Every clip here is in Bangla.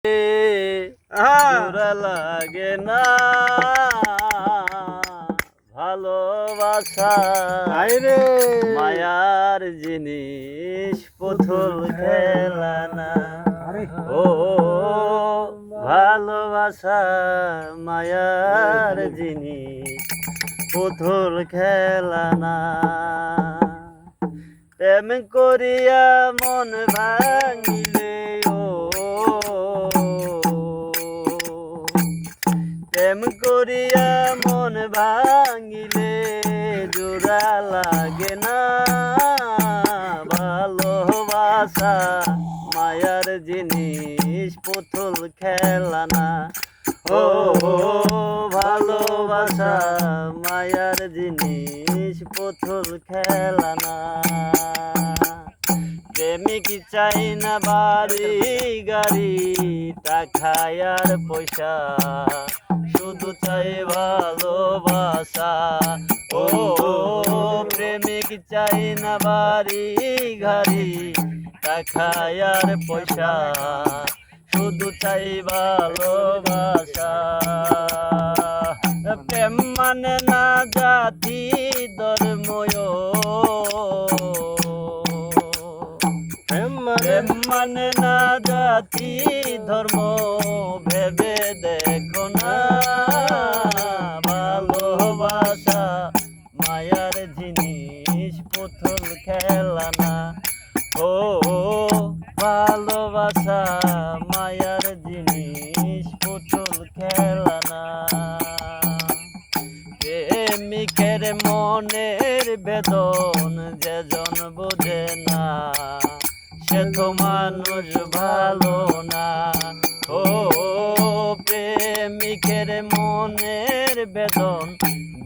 জোড়া লাগে না ভালোবাসা রে মায়ার জিনিস পুতুল খেলা না। ও ভালোবাসা মায়ার জিনিস পুতুল খেলা না। প্রেম করিয়া মন ভাঙিলে প্রেম করিয়া মন ভাঙিলে জোড়া লাগে না ভালোবাসা মায়ার জিনিস পুতুল খেলা না। ও ভালোবাসা মায়ার জিনিস পুতুল খেলা না। প্রেমিক চাই না বাড়ি গাড়ি টাকা আর পয়সা, শুধু চাই ভালোবাসা। ও প্রেমিক চাই না বাড়ি গাড়ি টাকা আর পয়সা, শুধু চাই ভালোবাসা। প্রেম মানে না জাতি ধর্ময়, প্রেম মানে না জাতি ধর্ম, ভেবে দেখো না ভালোবাসা মায়ার জিনিস পুতুল খেলা না। ও ভালোবাসা মায়ার জিনিস পুতুল খেলা না। প্রেমিকের মনের বেদন যেজন বোঝে না, সে তো মানুষ ভালো না। ও প্রেমিকের মনের বেদন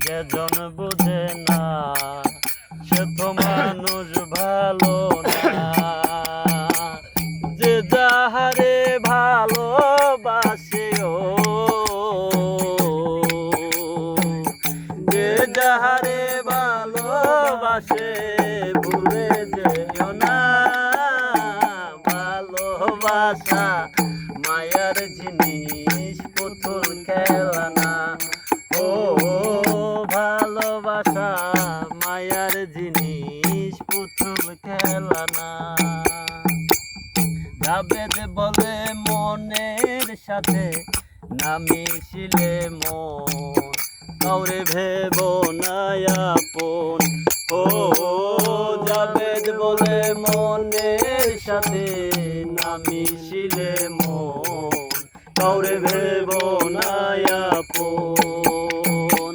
যেজন বুঝে না, সে তো মানুষ ভালো না। যে যাহারে ভালোবাসে যে যাহারে ভালোবাসে ভুলে যেও না ভালোবাসা মায়ার জিনিস পুতুল খেলা না। ও ভালোবাসা মায়ার জিনিস পুতুল খেলা না। জাবেদ বলে মনের সাথে না মিশিলে মন, কাউরে ভেব না আপন। ও জাবেদ বলে মনের সাথে না মিশিলে মন, কাউরে ভেব না আপন।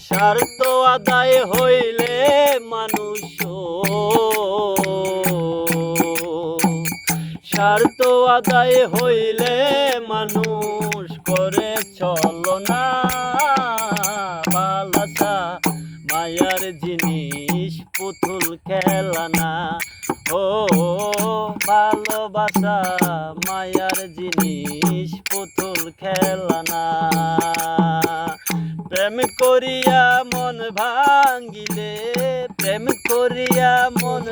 স্বার্থ আদায় হইলে মানুষ, স্বার্থ আদায় হইলে মানুষ করে চলো না ভালোবাসা মায়ার জিনিস পুতুল খেলা না। ও ভালোবাসা মায়ার জিনিস পুতুল খেলা না। প্রেম করিয়া মন ভাঙিলে প্রেম করিয়া মন